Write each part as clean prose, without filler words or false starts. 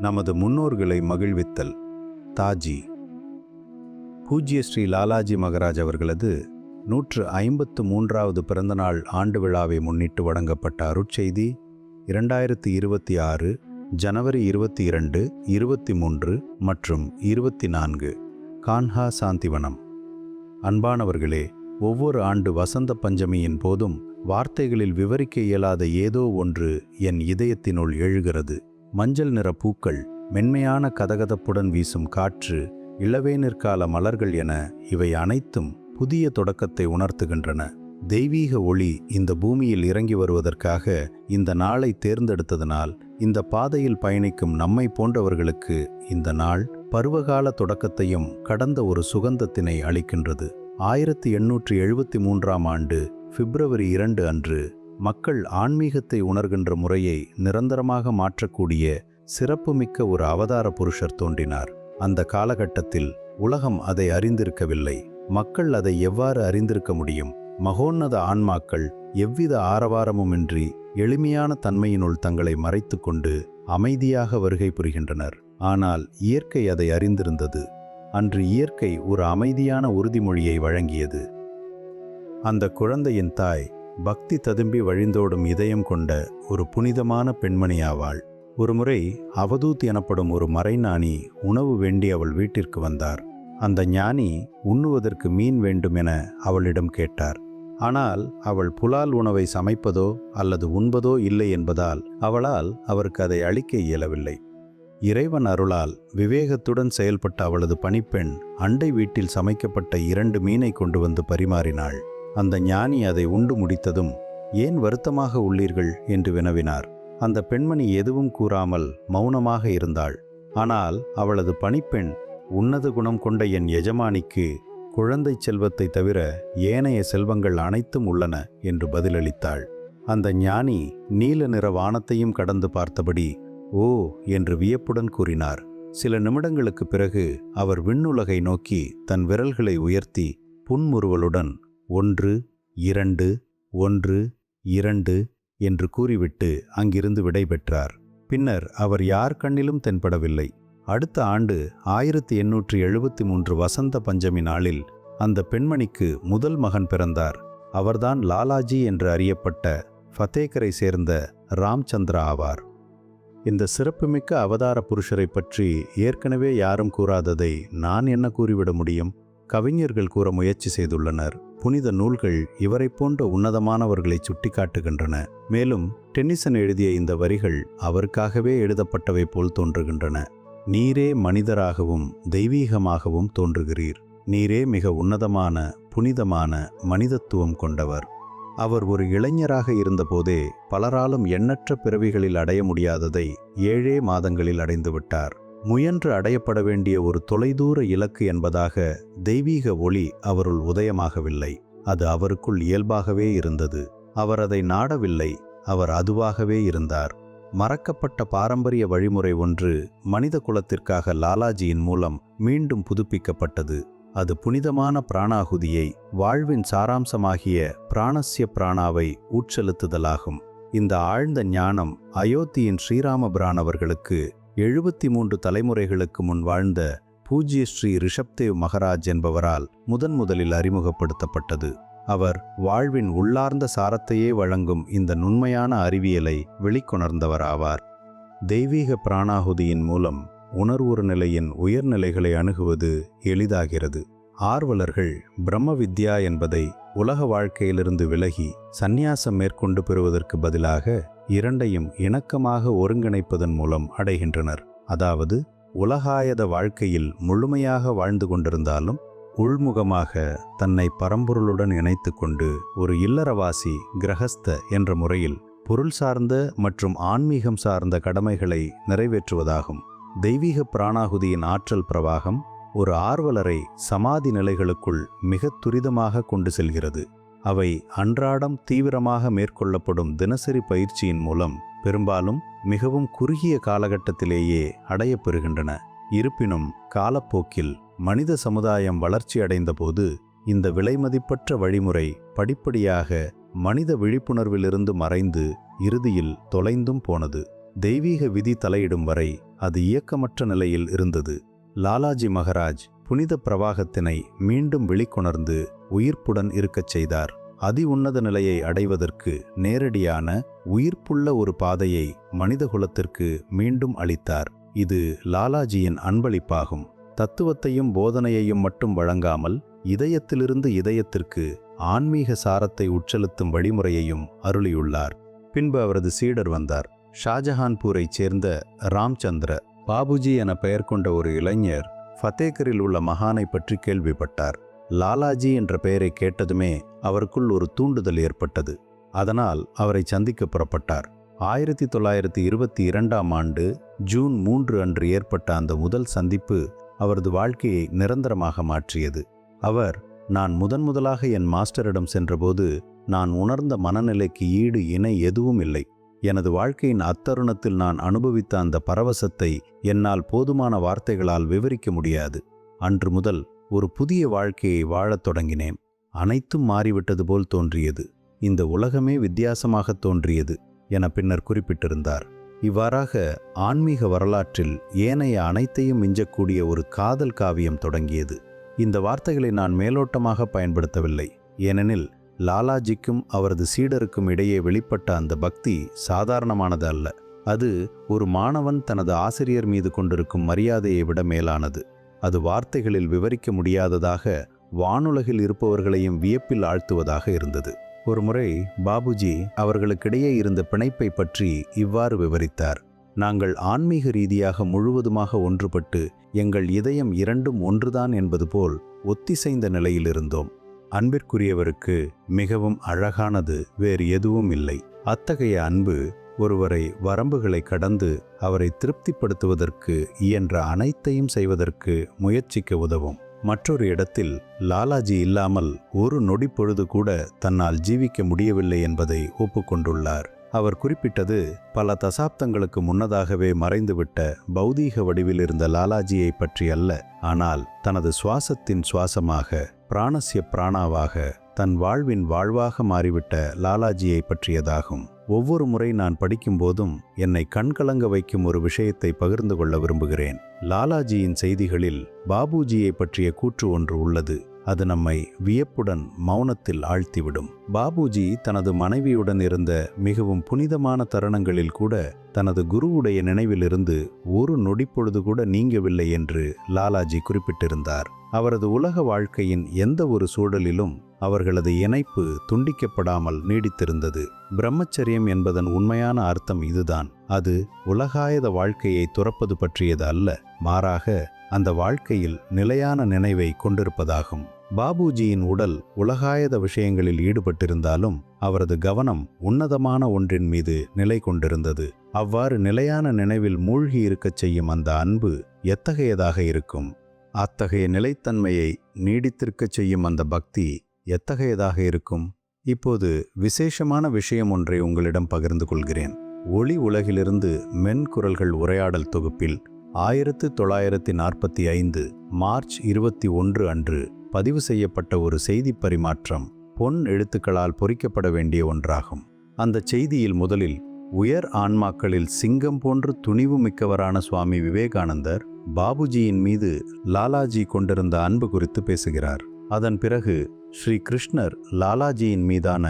நமது முன்னோர்களை மகிழ்வித்தல். தாஜி. பூஜ்ய ஸ்ரீ லாலாஜி மகராஜ் அவர்களது 153வது பிறந்தநாள் ஆண்டு விழாவை முன்னிட்டு வழங்கப்பட்ட அருட்செய்தி 2026 ஜனவரி 22, 23 மற்றும் 24. கான்ஹா சாந்திவனம். அன்பானவர்களே, ஒவ்வொரு ஆண்டு வசந்த பஞ்சமியின் போதும் வார்த்தைகளில் விவரிக்க இயலாத ஏதோ ஒன்று என் இதயத்தினுள் எழுகிறது. மஞ்சள் நிற பூக்கள், மென்மையான கதகதப்புடன் வீசும் காற்று, இளவேனிற்கால மலர்கள் என இவை அனைத்தும் புதிய தொடக்கத்தை உணர்த்துகின்றன. தெய்வீக ஒளி இந்த பூமியில் இறங்கி வருவதற்காக இந்த நாளை தேர்ந்தெடுத்ததனால் இந்த பாதையில் பயணிக்கும் நம்மை போன்றவர்களுக்கு இந்த நாள் பருவகால தொடக்கத்தையும் கடந்த ஒரு சுகந்தத்தினை அளிக்கின்றது. 1873ஆம் ஆண்டு பிப்ரவரி 2 அன்று மக்கள் ஆன்மீகத்தை உணர்கின்ற முறையை நிரந்தரமாக மாற்றக்கூடிய சிறப்புமிக்க ஒரு அவதார புருஷர் தோன்றினார். அந்த காலகட்டத்தில் உலகம் அதை அறிந்திருக்கவில்லை. மக்கள் அதை எவ்வாறு அறிந்திருக்க முடியும்? மகோன்னத ஆன்மாக்கள் எவ்வித ஆரவாரமுமின்றி எளிமையான தன்மையினுள் தங்களை மறைத்து கொண்டு அமைதியாக வருகை புரிகின்றனர். ஆனால் இயற்கை அதை அறிந்திருந்தது. அன்று இயற்கை ஒரு அமைதியான உறுதிமொழியை வழங்கியது. அந்த குழந்தையின் தாய் பக்தி ததும்பி வழிந்தோடும் இதயம் கொண்ட ஒரு புனிதமான பெண்மணியாவாள். ஒருமுறை அவதூத் எனப்படும் ஒரு மறைஞானி உணவு வேண்டி அவள் வீட்டிற்கு வந்தார். அந்த ஞானி உண்ணுவதற்கு மீன் வேண்டும் என அவளிடம் கேட்டார். ஆனால் அவள் புலால் உணவை சமைப்பதோ அல்லது உண்பதோ இல்லை என்பதால் அவளால் அவருக்கு அதை அளிக்க இயலவில்லை. இறைவன் அருளால் விவேகத்துடன் செயல்பட்ட அவளது பணிப்பெண் அண்டை வீட்டில் சமைக்கப்பட்ட 2 மீனை கொண்டு வந்து பரிமாறினாள். அந்த ஞானி அதை உண்டு முடித்ததும், ஏன் வருத்தமாக உள்ளீர்கள் என்று வினவினார். அந்த பெண்மணி எதுவும் கூறாமல் மௌனமாக இருந்தாள். ஆனால் அவளது பணிப்பெண், உன்னத குணம் கொண்ட என் எஜமானிக்கு குழந்தை செல்வத்தை தவிர ஏனைய செல்வங்கள் அனைத்தும் உள்ளன என்று பதிலளித்தாள். அந்த ஞானி நீல நிற வானத்தையும் கடந்து பார்த்தபடி ஓ என்று வியப்புடன் கூறினார். சில நிமிடங்களுக்கு பிறகு அவர் விண்ணுலகை நோக்கி தன் விரல்களை உயர்த்தி புன்முறுவலுடன் 1, 2, 1, 2 என்று கூறிவிட்டு அங்கிருந்து விடைபெற்றார். பின்னர் அவர் யார் கண்ணிலும் தென்படவில்லை. அடுத்த ஆண்டு 1873 வசந்த பஞ்சமி நாளில் அந்த பெண்மணிக்கு முதல் மகன் பிறந்தார். அவர்தான் லாலாஜி என்று அறியப்பட்ட ஃபத்தேகரை சேர்ந்த ராம்சந்திரா ஆவார். இந்த சிறப்புமிக்க அவதார புருஷரை பற்றி ஏற்கனவே யாரும் கூறாததை நான் என்ன கூறிவிட முடியும்? கவிஞர்கள் கூற முயற்சி செய்துள்ளனர். புனித நூல்கள் இவரை போன்ற உன்னதமானவர்களை சுட்டிக்காட்டுகின்றன. மேலும் டென்னிசன் எழுதிய இந்த வரிகள் அவருக்காகவே எழுதப்பட்டவை போல் தோன்றுகின்றன. நீரே மனிதராகவும் தெய்வீகமாகவும் தோன்றுகிறீர். நீரே மிக உன்னதமான புனிதமான மனிதத்துவம் கொண்டவர். அவர் ஒரு இளைஞராக இருந்தபோதே பலராலும் எண்ணற்ற பிறவிகளில் அடைய முடியாததை 7 மாதங்களில் அடைந்துவிட்டார். முயன்று அடையப்பட வேண்டிய ஒரு தொலைதூர இலக்கு என்பதாக தெய்வீக ஒளி அவருள் உதயமாகவில்லை. அது அவருக்குள் இயல்பாகவே இருந்தது. அவர் அதை நாடவில்லை, அவர் அதுவாகவே இருந்தார். மறக்கப்பட்ட பாரம்பரிய வழிமுறை ஒன்று மனித குலத்திற்காக லாலாஜியின் மூலம் மீண்டும் புதுப்பிக்கப்பட்டது. அது புனிதமான பிராணாகுதியை, வாழ்வின் சாராம்சமாகிய பிராணஸ்ய பிராணாவை உட்செலுத்துதலாகும். இந்த ஆழ்ந்த ஞானம் அயோத்தியின் ஸ்ரீராமபிரான் அவர்களுக்கு 73 தலைமுறைகளுக்கு முன் வாழ்ந்த பூஜ்ய ஸ்ரீ ரிஷப்தேவ் மகராஜ் என்பவரால் முதலில் அறிமுகப்படுத்தப்பட்டது. அவர் வாழ்வின் உள்ளார்ந்த சாரத்தையே வழங்கும் இந்த நுண்மையான அறிவியலை வெளிக்கொணர்ந்தவராவார். தெய்வீக பிராணாகுதியின் மூலம் உணர்வுறு நிலையின் உயர்நிலைகளை அணுகுவது எளிதாகிறது. ஆர்வலர்கள் பிரம்ம வித்யா என்பதை உலக வாழ்க்கையிலிருந்து விலகி சந்நியாசம் மேற்கொண்டு பெறுவதற்கு பதிலாக இரண்டையும் இணக்கமாக ஒருங்கிணைப்பதன் மூலம் அடைகின்றனர். அதாவது உலகாயத வாழ்க்கையில் முழுமையாக வாழ்ந்து கொண்டிருந்தாலும் உள்முகமாக தன்னை பரம்பொருளுடன் இணைத்து கொண்டு ஒரு இல்லறவாசி கிரகஸ்த என்ற முறையில் பொருள் சார்ந்த மற்றும் ஆன்மீகம் சார்ந்த கடமைகளை நிறைவேற்றுவதாகும். தெய்வீக பிராணாகுதியின் ஆற்றல் பிரவாகம் ஒரு ஆர்வலரை சமாதி நிலைகளுக்குள் மிக துரிதமாக கொண்டு செல்கிறது. அவை அன்றாடம் தீவிரமாக மேற்கொள்ளப்படும் தினசரி பயிற்சியின் மூலம் பெரும்பாலும் மிகவும் குறுகிய காலகட்டத்திலேயே அடையப்பெறுகின்றன. இருப்பினும் காலப்போக்கில் மனித சமுதாயம் வளர்ச்சி அடைந்தபோது இந்த விலைமதிப்பற்ற வழிமுறை படிப்படியாக மனித விழிப்புணர்விலிருந்து மறைந்து இறுதியில் தொலைந்தும் போனது. தெய்வீக விதி தலையிடும் வரை அது இயக்கமற்ற நிலையில் இருந்தது. லாலாஜி மகராஜ் புனித பிரவாகத்தினை மீண்டும் வெளிக்கொணர்ந்து உயிர்ப்புடன் இருக்கச் செய்தார். அதி உன்னத நிலையை அடைவதற்கு நேரடியான உயிர்ப்புள்ள ஒரு பாதையை மனிதகுலத்திற்கு மீண்டும் அளித்தார். இது லாலாஜியின் அன்பளிப்பாகும். தத்துவத்தையும் போதனையையும் மட்டும் வழங்காமல் இதயத்திலிருந்து இதயத்திற்கு ஆன்மீக சாரத்தை உட்செலுத்தும் வழிமுறையையும் அருளியுள்ளார். பின்பு அவரது சீடர் வந்தார். ஷாஜஹான்பூரைச் சேர்ந்த ராம்சந்திர பாபுஜி என பெயர் கொண்ட ஒரு இளைஞர் ஃபத்தேகரில் உள்ள மகானை பற்றி கேள்விப்பட்டார். லாலாஜி என்ற பெயரை கேட்டதுமே அவருக்குள் ஒரு தூண்டுதல் ஏற்பட்டது. அதனால் அவரை சந்திக்க புறப்பட்டார். 1922ஆம் ஆண்டு ஜூன் 3 அன்று ஏற்பட்ட அந்த முதல் சந்திப்பு அவரது வாழ்க்கையை நிரந்தரமாக மாற்றியது. அவர், நான் முதன்முதலாக என் மாஸ்டரிடம் சென்றபோது நான் உணர்ந்த மனநிலைக்கு ஈடு இணை எதுவும் இல்லை. எனது வாழ்க்கையின் அத்தருணத்தில் நான் அனுபவித்த அந்த பரவசத்தை என்னால் போதுமான வார்த்தைகளால் விவரிக்க முடியாது. அன்று முதல் ஒரு புதிய வாழ்க்கையை வாழத் தொடங்கினேன். அனைத்தும் மாறிவிட்டது போல் தோன்றியது. இந்த உலகமே வித்தியாசமாக தோன்றியது என பின்னர் குறிப்பிட்டிருந்தார். இவ்வாறாக ஆன்மீக வரலாற்றில் ஏனைய அனைத்தையும் மிஞ்சக்கூடிய ஒரு காதல் காவியம் தொடங்கியது. இந்த வார்த்தைகளை நான் மேலோட்டமாக பயன்படுத்தவில்லை. ஏனெனில் லாலாஜிக்கும் அவரது சீடருக்கும் இடையே வெளிப்பட்ட அந்த பக்தி சாதாரணமானது அல்ல. அது ஒரு மாணவன் தனது ஆசிரியர் மீது கொண்டிருக்கும் மரியாதையை விட மேலானது. அது வார்த்தைகளில் விவரிக்க முடியாததாக, வானுலகில் இருப்பவர்களையும் வியப்பில் ஆழ்த்துவதாக இருந்தது. ஒருமுறை பாபுஜி அவர்களுக்கிடையே இருந்த பிணைப்பை பற்றி இவ்வாறு விவரித்தார். நாங்கள் ஆன்மீக ரீதியாக முழுவதுமாக ஒன்றுபட்டு எங்கள் இதயம் இரண்டும் ஒன்றுதான் என்பது போல் ஒத்திசைந்த நிலையில் இருந்தோம். அன்பிற்குரியவருக்கு மிகவும் அழகானது வேறு எதுவும் இல்லை. அத்தகைய அன்பு ஒருவரை வரம்புகளை கடந்து அவரை திருப்திப்படுத்துவதற்கு இயன்ற அனைத்தையும் செய்வதற்கு முயற்சிக்க உதவும். மற்றொரு இடத்தில் லாலாஜி இல்லாமல் ஒரு நொடி பொழுது கூட தன்னால் ஜீவிக்க முடியவில்லை என்பதை ஒப்புக்கொண்டுள்ளார். அவர் குறிப்பிட்டது, பல தசாப்தங்களுக்கு முன்னதாகவே மறைந்துவிட்ட பௌதீக வடிவில் இருந்த லாலாஜியை பற்றி அல்ல, ஆனால் தனது சுவாசத்தின் சுவாசமாக, பிராணஸ்ய பிராணாவாக, தன் வாழ்வின் வாழ்வாக மாறிவிட்ட லாலாஜியை பற்றியதாகும். ஒவ்வொரு முறை நான் படிக்கும்போதும் என்னை கண்கலங்க வைக்கும் ஒரு விஷயத்தை பகிர்ந்து கொள்ள விரும்புகிறேன். லாலாஜியின் செய்திகளில் பாபுஜியை பற்றிய கூற்று ஒன்று உள்ளது. அது நம்மை வியப்புடன் மௌனத்தில் ஆழ்த்திவிடும். பாபுஜி தனது மனைவியுடன் இருந்த மிகவும் புனிதமான தருணங்களில் கூட தனது குருவுடைய நினைவிலிருந்து ஒரு நொடிப்பொழுது கூட நீங்கவில்லை என்று லாலாஜி குறிப்பிட்டிருந்தார். அவரது உலக வாழ்க்கையின் எந்த ஒரு சூழலிலும் அவர்களது இணைப்பு துண்டிக்கப்படாமல் நீடித்திருந்தது. பிரம்மச்சரியம் என்பதன் உண்மையான அர்த்தம் இதுதான். அது உலகாயத வாழ்க்கையை துறப்பது பற்றியது அல்ல, மாறாக அந்த வாழ்க்கையில் நிலையான நினைவை கொண்டிருப்பதாகும். பாபுஜியின் உடல் உலகாயத விஷயங்களில் ஈடுபட்டிருந்தாலும் அவரது கவனம் உன்னதமான ஒன்றின் மீது நிலை கொண்டிருந்தது. அவ்வாறு நிலையான நினைவில் மூழ்கி இருக்கச் செய்யும் அந்த அன்பு எத்தகையதாக இருக்கும்? அத்தகைய நிலைத்தன்மையை நீடித்திருக்கச் செய்யும் அந்த பக்தி எத்தகையதாக இருக்கும்? இப்போது விசேஷமான விஷயம் ஒன்றை உங்களிடம் பகிர்ந்து கொள்கிறேன். ஒளி உலகிலிருந்து மென்குரல்கள் உரையாடல் தொகுப்பில் 1945 மார்ச் 21 அன்று பதிவு செய்யப்பட்ட ஒரு செய்தி பரிமாற்றம் பொன் எழுத்துக்களால் பொறிக்கப்பட வேண்டிய ஒன்றாகும். அந்த செய்தியில் முதலில் உயர் ஆன்மாக்களில் சிங்கம் போன்று துணிவு மிக்கவரான சுவாமி விவேகானந்தர் பாபுஜியின் மீது லாலாஜி கொண்டிருந்த அன்பு குறித்து பேசுகிறார். அதன் பிறகு ஸ்ரீ கிருஷ்ணர் லாலாஜியின் மீதான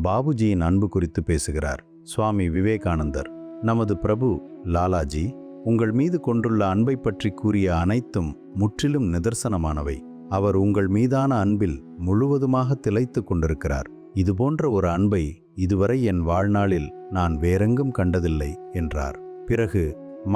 பாபுஜியின் அன்பு குறித்து பேசுகிறார். சுவாமி விவேகானந்தர், நமது பிரபு லாலாஜி உங்கள் மீது கொண்டுள்ள அன்பை பற்றி கூறிய அனைத்தும் முற்றிலும் நிதர்சனமானவை. அவர் உங்கள் மீதான அன்பில் முழுவதுமாக திளைத்து கொண்டிருக்கிறார். இதுபோன்ற ஒரு அன்பை இதுவரை என் வாழ்நாளில் நான் வேறெங்கும் கண்டதில்லை என்றார். பிறகு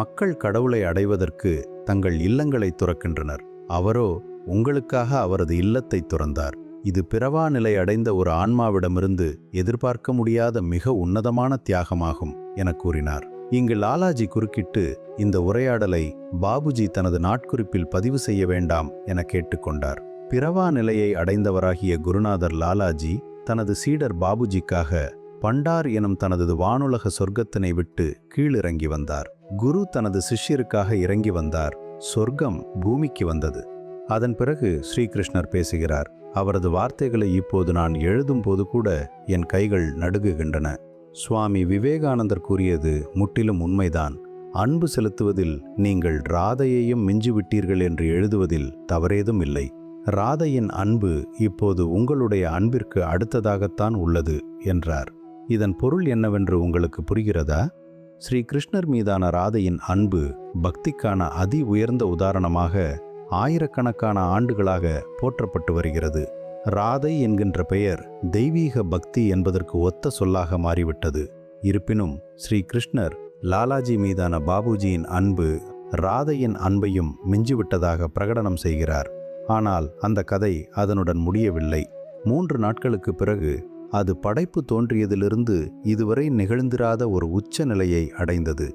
மக்கள் கடவுளை அடைவதற்கு தங்கள் இல்லங்களை துறக்கின்றனர். அவரோ உங்களுக்காக அவரது இல்லத்தை துறந்தார். இது பிறவா நிலை அடைந்த ஒரு ஆன்மாவிடமிருந்து எதிர்பார்க்க முடியாத மிக உன்னதமான தியாகமாகும் என கூறினார். இங்கு லாலாஜி குறுக்கிட்டு இந்த உரையாடலை பாபுஜி தனது நாட்குறிப்பில் பதிவு செய்ய வேண்டாம் என கேட்டுக்கொண்டார். பிறவா நிலையை அடைந்தவராகிய குருநாதர் லாலாஜி தனது சீடர் பாபுஜிக்காக பண்டார் எனும் தனது வானுலக சொர்க்கத்தினை விட்டு கீழிறங்கி வந்தார். குரு தனது சிஷ்யருக்காக இறங்கி வந்தார். சொர்க்கம் பூமிக்கு வந்தது. அதன் பிறகு ஸ்ரீகிருஷ்ணர் பேசுகிறார். அவரது வார்த்தைகளை இப்போது நான் எழுதும் போது கூட என் கைகள் நடுங்குகின்றன. சுவாமி விவேகானந்தர் கூறியது முற்றிலும் உண்மைதான். அன்பு செலுத்துவதில் நீங்கள் ராதையையும் மிஞ்சிவிட்டீர்கள் என்று எழுதுவதில் தவறேதும் இல்லை. ராதையின் அன்பு இப்போது உங்களுடைய அன்பிற்கு அடுத்ததாகத்தான் உள்ளது என்றார். இதன் பொருள் என்னவென்று உங்களுக்கு புரிகிறதா? ஸ்ரீ கிருஷ்ணர் மீதான ராதையின் அன்பு பக்திக்கான அதி உயர்ந்த உதாரணமாக ஆயிரக்கணக்கான ஆண்டுகளாக போற்றப்பட்டு வருகிறது. ராதை என்கின்ற பெயர் தெய்வீக பக்தி என்பதற்கு ஒத்த சொல்லாக மாறிவிட்டது. இருப்பினும் ஸ்ரீ கிருஷ்ணர் லாலாஜி மீதான பாபுஜியின் அன்பு ராதையின் அன்பையும் மிஞ்சிவிட்டதாக பிரகடனம் செய்கிறார். ஆனால் அந்த கதை அதனுடன் முடியவில்லை. 3 நாட்களுக்கு பிறகு அது படைப்பு தோன்றியதிலிருந்து இதுவரை நிகழ்ந்திராத ஒரு உச்ச நிலையை அடைந்தது.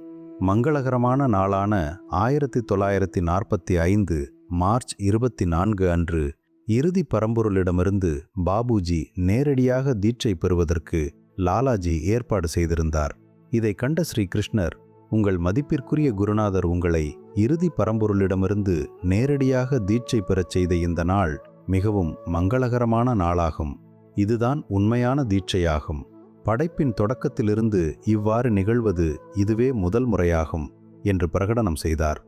மங்களகரமான நாளான 1945 மார்ச் 24 அன்று இறுதி பரம்பொருளிடமிருந்து பாபுஜி நேரடியாக தீட்சை பெறுவதற்கு லாலாஜி ஏற்பாடு செய்திருந்தார். இதை கண்ட ஸ்ரீ கிருஷ்ணர், உங்கள் மதிப்பிற்குரிய குருநாதர் உங்களை இறுதி பரம்பொருளிடமிருந்து நேரடியாக தீட்சை பெறச் செய்த இந்த நாள் மிகவும் மங்களகரமான நாளாகும். இதுதான் உண்மையான தீட்சையாகும். படைப்பின் தொடக்கத்திலிருந்து இவ்வாறு நிகழ்வது இதுவே முதல் முறையாகும் என்று பிரகடனம் செய்தார்.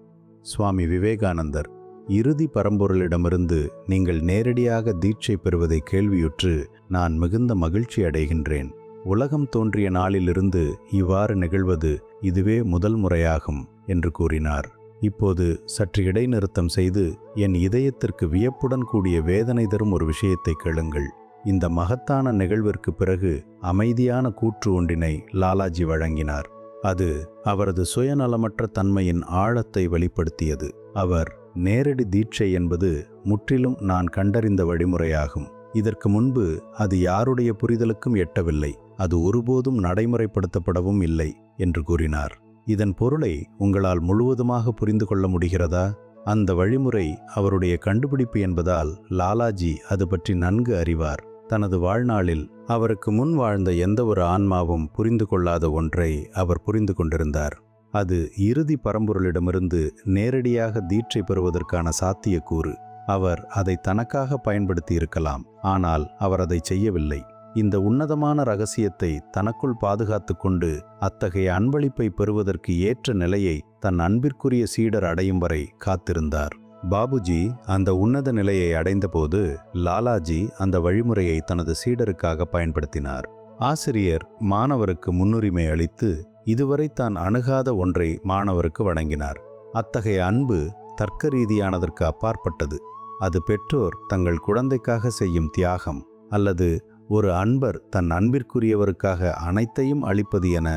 சுவாமி விவேகானந்தர், இறுதி பரம்பொருளிடமிருந்து நீங்கள் நேரடியாக தீட்சை பெறுவதை கேள்வியுற்று நான் மிகுந்த மகிழ்ச்சி அடைகின்றேன். உலகம் தோன்றிய நாளிலிருந்து இவ்வாறு நிகழ்வது இதுவே முதல் முறையாகும் என்று கூறினார். இப்போது சற்று இடைநிறுத்தம் செய்து என் இதயத்திற்கு வியப்புடன் கூடிய வேதனை தரும் ஒரு விஷயத்தை கேளுங்கள். இந்த மகத்தான நிகழ்விற்கு பிறகு அமைதியான கூற்று ஒன்றினை லாலாஜி வழங்கினார். அது அவரது சுயநலமற்ற தன்மையின் ஆழத்தை வெளிப்படுத்தியது. அவர், நேரடி தீட்சை என்பது முற்றிலும் நான் கண்டறிந்த வழிமுறையாகும். இதற்கு முன்பு அது யாருடைய புரிதலுக்கும் எட்டவில்லை. அது ஒருபோதும் நடைமுறைப்படுத்தப்படவும் இல்லை என்று கூறினார். இதன் பொருளை உங்களால் முழுவதுமாக புரிந்து கொள்ள முடிகிறதா? அந்த வழிமுறை அவருடைய கண்டுபிடிப்பு என்பதால் லாலாஜி அது பற்றி நன்கு அறிவார். தனது வாழ்நாளில் அவருக்கு முன் வாழ்ந்த எந்த ஒரு ஆன்மாவும் புரிந்து கொள்ளாத ஒன்றை அவர் புரிந்து கொண்டிருந்தார். அது இறுதி பரம்பொருளிடமிருந்து நேரடியாக தீட்சை பெறுவதற்கான சாத்தியக்கூறு. அவர் அதை தனக்காக பயன்படுத்தி இருக்கலாம், ஆனால் அவர் அதை செய்யவில்லை. இந்த உன்னதமான ரகசியத்தை தனக்குள் பாதுகாத்து கொண்டு அத்தகைய அன்பளிப்பை பெறுவதற்கு ஏற்ற நிலையை தன் அன்பிற்குரிய சீடர் அடையும் வரை காத்திருந்தார். பாபுஜி அந்த உன்னத நிலையை அடைந்தபோது லாலாஜி அந்த வழிமுறையை தனது சீடருக்காக பயன்படுத்தினார். ஆசிரியர் மாணவருக்கு முன்னுரிமை அளித்து இதுவரை தான் அணுகாத ஒன்றை மாணவருக்கு வழங்கினார். அத்தகைய அன்பு தர்க்க ரீதியானதற்கு அப்பாற்பட்டது. அது பெற்றோர் தங்கள் குழந்தைக்காக செய்யும் தியாகம், அல்லது ஒரு அன்பர் தன் அன்பிற்குரியவருக்காக அனைத்தையும் அளிப்பது என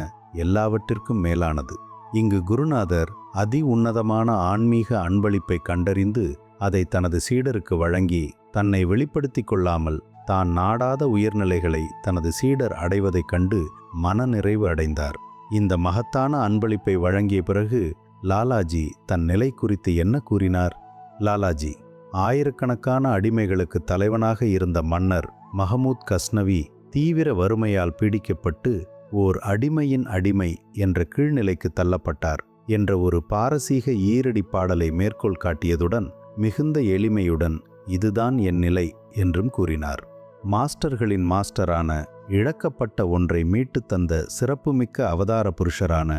எல்லாவற்றிற்கும் மேலானது. இங்கு குருநாதர் அதி உன்னதமான ஆன்மீக அன்பளிப்பை கண்டறிந்து அதை தனது சீடருக்கு வழங்கி தன்னை வெளிப்படுத்தி கொள்ளாமல் தான் நாடாத உயர்நிலைகளை தனது சீடர் அடைவதைக் கண்டு மனநிறைவு அடைந்தார். இந்த மகத்தான அன்பளிப்பை வழங்கிய பிறகு லாலாஜி தன் நிலை குறித்து என்ன கூறினார்? லாலாஜி, ஆயிரக்கணக்கான அடிமைகளுக்கு தலைவனாக இருந்த மன்னர் மஹமூத் கஸ்னவி தீவிர வறுமையால் பீடிக்கப்பட்டு ஓர் அடிமையின் அடிமை என்ற கீழ்நிலைக்கு தள்ளப்பட்டார் என்ற ஒரு பாரசீக ஈரடி பாடலை மேற்கோள் காட்டியதுடன் மிகுந்த எளிமையுடன் இதுதான் என் நிலை என்றும் கூறினார். மாஸ்டர்களின் மாஸ்டரான, இழக்கப்பட்ட ஒன்றை மீட்டு தந்த சிறப்புமிக்க அவதார புருஷரான,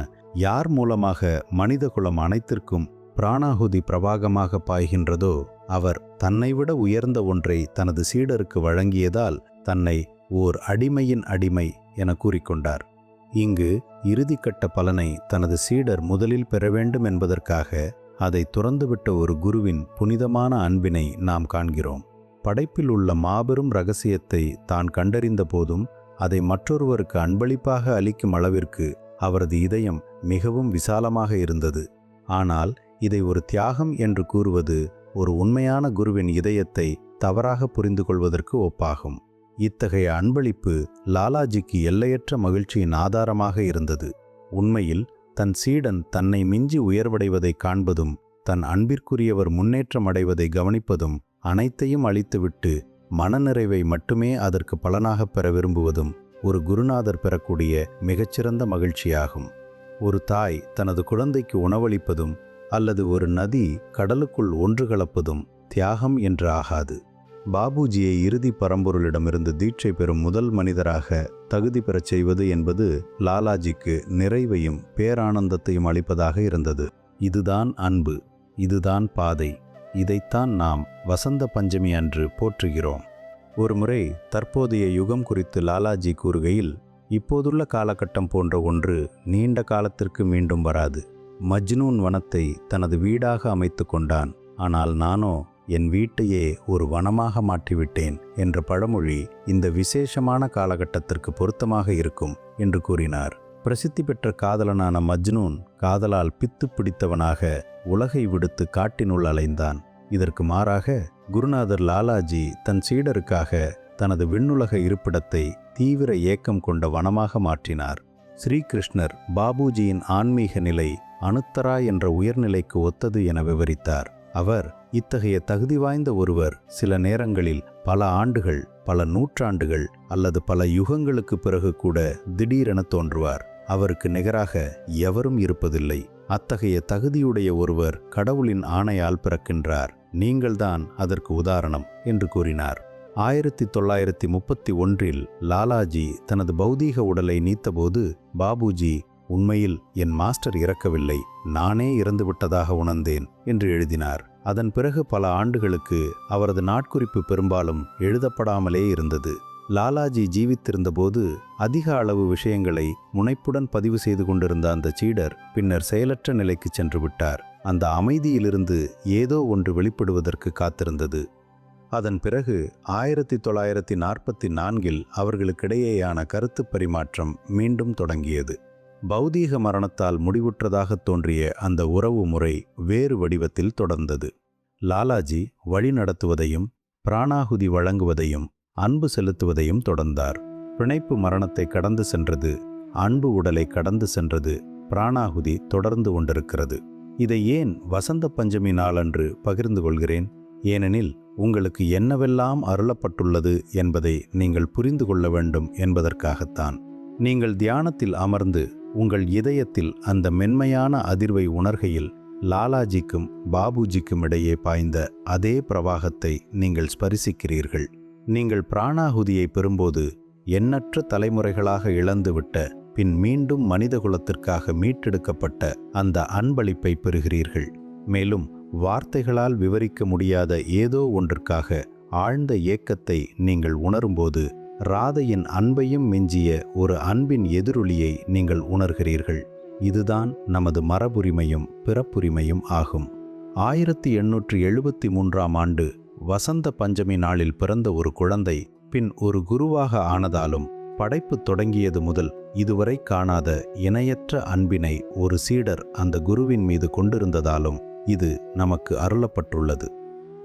யார் மூலமாக மனிதகுலம் அனைத்திற்கும் பிராணாகுதி பிரவாகமாக பாய்கின்றதோ அவர் தன்னைவிட உயர்ந்த ஒன்றை தனது சீடருக்கு வழங்கியதால் தன்னை ஓர் அடிமையின் அடிமை என கூறிக்கொண்டார். இங்கு இறுதிக்கட்ட பலனை தனது சீடர் முதலில் பெற வேண்டும் என்பதற்காக அதை துறந்துவிட்ட ஒரு குருவின் புனிதமான அன்பினை நாம் காண்கிறோம். படைப்பில் உள்ள மாபெரும் இரகசியத்தை தான் கண்டறிந்த போதும் அதை மற்றொருவருக்கு அன்பளிப்பாக அளிக்கும் அளவிற்கு அவரது இதயம் மிகவும் விசாலமாக இருந்தது. ஆனால் இதை ஒரு தியாகம் என்று கூறுவது ஒரு உண்மையான குருவின் இதயத்தை தவறாக புரிந்து கொள்வதற்கு ஒப்பாகும். இத்தகைய அன்பளிப்பு லாலாஜிக்கு எல்லையற்ற மகிழ்ச்சியின் ஆதாரமாக இருந்தது. உண்மையில் தன் சீடன் தன்னை மிஞ்சி உயர்வடைவதை காண்பதும் தன் அன்பிற்குரியவர் முன்னேற்றம் அடைவதை கவனிப்பதும் அனைத்தையும் அளித்துவிட்டு மனநிறைவை மட்டுமே அதற்கு பலனாக பெற விரும்புவதும் ஒரு குருநாதர் பெறக்கூடிய மிகச்சிறந்த மகிழ்ச்சியாகும். ஒரு தாய் தனது குழந்தைக்கு உணவளிப்பதும் அல்லது ஒரு நதி கடலுக்குள் ஒன்று கலப்பதும் தியாகம் என்று ஆகாது. பாபுஜியை இறுதி பரம்பொருளிடமிருந்து தீட்சை பெறும் முதல் மனிதராக தகுதி பெறச் செய்வது என்பது லாலாஜிக்கு நிறைவையும் பேரானந்தத்தையும் அளிப்பதாக இருந்தது. இதுதான் அன்பு, இதுதான் பாதை, இதைத்தான் நாம் வசந்த பஞ்சமி அன்று போற்றுகிறோம். ஒருமுறை தற்போதைய யுகம் குறித்து லாலாஜி கூறுகையில், இப்போதுள்ள காலகட்டம் போன்ற ஒன்று நீண்ட காலத்திற்கு மீண்டும் வராது. மஜ்னூன் வனத்தை தனது வீடாக அமைத்து கொண்டான், ஆனால் நானோ என் வீட்டையே ஒரு வனமாக மாற்றிவிட்டேன் என்ற பழமொழி இந்த விசேஷமான காலகட்டத்திற்கு பொருத்தமாக இருக்கும் என்று கூறினார். பிரசித்தி பெற்ற காதலனான மஜ்னூன் காதலால் பித்து பிடித்தவனாக உலகை விடுத்து காட்டினுள் அலைந்தான். இதற்கு மாறாக குருநாதர் லாலாஜி தன் சீடருக்காக தனது விண்ணுலக இருப்பிடத்தை தீவிர ஏக்கம் கொண்ட வனமாக மாற்றினார். ஸ்ரீகிருஷ்ணர் பாபுஜியின் ஆன்மீக நிலை அனுத்தரா என்ற உயர்நிலைக்கு ஒத்தது என விவரித்தார். அவர், இத்தகைய தகுதி வாய்ந்த ஒருவர் சில நேரங்களில் பல ஆண்டுகள், பல நூற்றாண்டுகள் அல்லது பல யுகங்களுக்கு பிறகு கூட திடீரென தோன்றுவார். அவருக்கு நிகராக எவரும் இருப்பதில்லை. அத்தகைய தகுதியுடைய ஒருவர் கடவுளின் ஆணையால் பிறக்கின்றார். நீங்கள்தான் அதற்கு உதாரணம் என்று கூறினார். 1931 லாலாஜி தனது பௌதீக உடலை நீத்தபோது பாபுஜி, உண்மையில் என் மாஸ்டர் இறக்கவில்லை, நானே இறந்துவிட்டதாக உணர்ந்தேன் என்று எழுதினார். அதன் பிறகு பல ஆண்டுகளுக்கு அவரது நாட்குறிப்பு பெரும்பாலும் எழுதப்படாமலே இருந்தது. லாலாஜி ஜீவித்திருந்தபோது அதிக அளவு விஷயங்களை முனைப்புடன் பதிவு செய்து கொண்டிருந்த அந்த சீடர் பின்னர் செயலற்ற நிலைக்கு சென்று விட்டார். அந்த அமைதியிலிருந்து ஏதோ ஒன்று வெளிப்படுவதற்கு காத்திருந்தது. அதன் பிறகு 1944 அவர்களுக்கிடையேயான கருத்து பரிமாற்றம் மீண்டும் தொடங்கியது. பௌதீக மரணத்தால் முடிவுற்றதாக தோன்றிய அந்த உறவு முறை வேறு வடிவத்தில் தொடர்ந்தது. லாலாஜி வழிநடத்துவதையும் பிராணாகுதி வழங்குவதையும் அன்பு செலுத்துவதையும் தொடர்ந்தார். பிணைப்பு மரணத்தை கடந்து சென்றது, அன்பு உடலை கடந்து சென்றது, பிராணாகுதி தொடர்ந்து கொண்டிருக்கிறது. இதை ஏன் வசந்த பஞ்சமி நாளன்று பகிர்ந்து கொள்கிறேன்? ஏனெனில் உங்களுக்கு என்னவெல்லாம் அருளப்பட்டுள்ளது என்பதை நீங்கள் புரிந்து கொள்ள வேண்டும் என்பதற்காகத்தான். நீங்கள் தியானத்தில் அமர்ந்து உங்கள் இதயத்தில் அந்த மென்மையான அதிர்வை உணர்கையில் லாலாஜிக்கும் பாபுஜிக்கும் இடையே பாய்ந்த அதே பிரவாகத்தை நீங்கள் ஸ்பரிசிக்கிறீர்கள். நீங்கள் பிராணாகுதியை பெறும்போது எண்ணற்ற தலைமுறைகளாக இழந்துவிட்ட பின் மீண்டும் மனிதகுலத்திற்காக மீட்டெடுக்கப்பட்ட அந்த அன்பளிப்பை பெறுகிறீர்கள். மேலும் வார்த்தைகளால் விவரிக்க முடியாத ஏதோ ஒன்றிற்காக ஆழ்ந்த ஏக்கத்தை நீங்கள் உணரும்போது ராதையின் அன்பையும் மிஞ்சிய ஒரு அன்பின் எதிரொலியை நீங்கள் உணர்கிறீர்கள். இதுதான் நமது மரபுரிமையும் பிறப்புரிமையும் ஆகும். 1873 வசந்த பஞ்சமி நாளில் பிறந்த ஒரு குழந்தை பின் ஒரு குருவாக ஆனதாலும், படைப்பு தொடங்கியது முதல் இதுவரை காணாத இணையற்ற அன்பினை ஒரு சீடர் அந்த குருவின் மீது கொண்டிருந்ததாலும் இது நமக்கு அருளப்பட்டுள்ளது.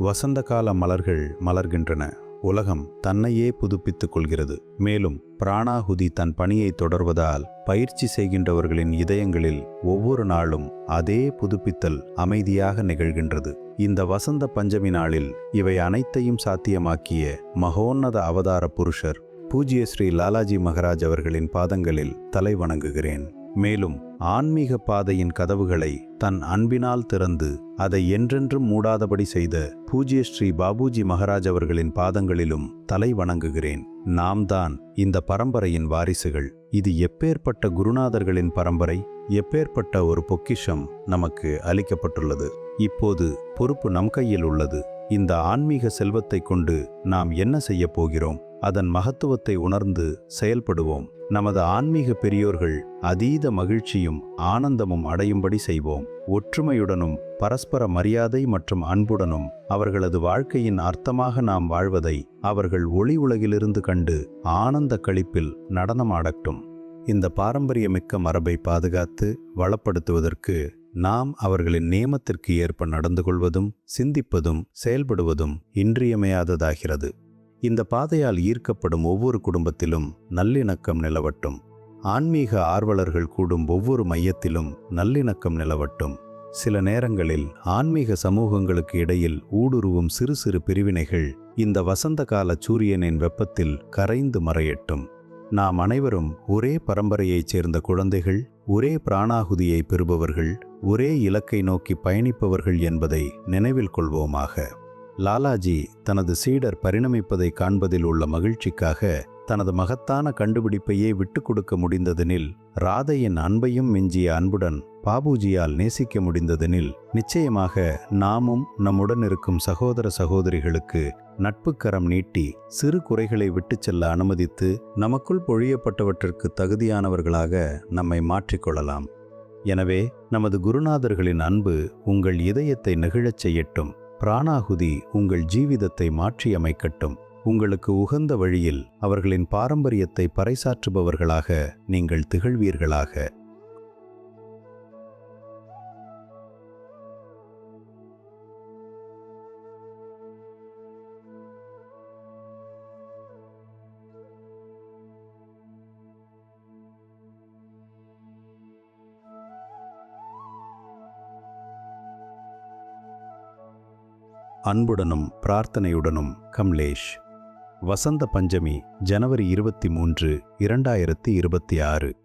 வசந்த கால மலர்கள் மலர்கின்றன. உலகம் தன்னையே புதுப்பித்துக் கொள்கிறது. மேலும் பிராணாகுதி தன் பணியை தொடர்வதால் பயிற்சி செய்கின்றவர்களின் இதயங்களில் ஒவ்வொரு நாளும் அதே புதுப்பித்தல் அமைதியாக நிகழ்கின்றது. இந்த வசந்த பஞ்சமி நாளில் இவை அனைத்தையும் சாத்தியமாக்கிய மகோன்னத அவதார புருஷர் பூஜ்ய ஸ்ரீ லாலாஜி மகராஜ் அவர்களின் பாதங்களில் தலை வணங்குகிறேன். மேலும் ஆன்மீக பாதையின் கதவுகளை தன் அன்பினால் திறந்து அதை என்றென்றும் மூடாதபடி செய்த பூஜ்ய ஸ்ரீ பாபுஜி மகராஜ் அவர்களின் பாதங்களிலும் தலை வணங்குகிறேன். நாம் தான் இந்த பரம்பரையின் வாரிசுகள். இது எப்பேற்பட்ட குருநாதர்களின் பரம்பரை, எப்பேற்பட்ட ஒரு பொக்கிஷம் நமக்கு அளிக்கப்பட்டுள்ளது. இப்போது பொறுப்பு நம் கையில் உள்ளது. இந்த ஆன்மீக செல்வத்தை கொண்டு நாம் என்ன செய்ய போகிறோம்? அதன் மகத்துவத்தை உணர்ந்து செயல்படுவோம். நமது ஆன்மீக பெரியோர்கள் அதீத மகிழ்ச்சியும் ஆனந்தமும் அடையும்படி செய்வோம். ஒற்றுமையுடனும் பரஸ்பர மரியாதை மற்றும் அன்புடனும் அவர்களது வாழ்க்கையின் அர்த்தமாக நாம் வாழ்வதை அவர்கள் ஒளி உலகிலிருந்து கண்டு ஆனந்த களிப்பில் நடனமாடட்டும். இந்த பாரம்பரியமிக்க மரபை பாதுகாத்து வளப்படுத்துவதற்கு நாம் அவர்களின் நியமத்திற்கு ஏற்ப நடந்து கொள்வதும் சிந்திப்பதும் செயல்படுவதும் இன்றியமையாததாகிறது. இந்த பாதையால் ஈர்க்கப்படும் ஒவ்வொரு குடும்பத்திலும் நல்லிணக்கம் நிலவட்டும். ஆன்மீக ஆர்வலர்கள் கூடும் ஒவ்வொரு மையத்திலும் நல்லிணக்கம் நிலவட்டும். சில நேரங்களில் ஆன்மீக சமூகங்களுக்கு இடையில் ஊடுருவும் சிறு சிறு பிரிவினைகள் இந்த வசந்த கால சூரியனின் வெப்பத்தில் கரைந்து மறையட்டும். நாம் அனைவரும் ஒரே பரம்பரையைச் சேர்ந்த குழந்தைகள், ஒரே பிராணாகுதியை பெறுபவர்கள், ஒரே இலக்கை நோக்கி பயணிப்பவர்கள் என்பதை நினைவில் கொள்வோமாக. லாலாஜி தனது சீடர் பரிணமிப்பதை காண்பதில் உள்ள மகிழ்ச்சிக்காக தனது மகத்தான கண்டுபிடிப்பையே விட்டுக் கொடுக்க முடிந்ததெனில், ராதையின் அன்பையும் மிஞ்சிய அன்புடன் பாபுஜியால் நேசிக்க முடிந்ததெனில், நிச்சயமாக நாமும் நம்முடன் இருக்கும் சகோதர சகோதரிகளுக்கு நட்புக்கரம் நீட்டி சிறு குறைகளை விட்டுச் செல்ல அனுமதித்து நமக்குள் பொழியப்பட்டவற்றிற்கு தகுதியானவர்களாக நம்மை மாற்றிக்கொள்ளலாம். எனவே நமது குருநாதர்களின் அன்பு உங்கள் இதயத்தை நெகிழச் செய்யட்டும். பிராணாகுதி உங்கள் ஜீவிதத்தை மாற்றியமைக்கட்டும். உங்களுக்கு உகந்த வழியில் அவர்களின் பாரம்பரியத்தை பறைசாற்றுபவர்களாக நீங்கள் திகழ்வீர்களாக. அன்புடனும் பிரார்த்தனையுடனும் கம்லேஷ். வசந்த பஞ்சமி, ஜனவரி 23, 2026.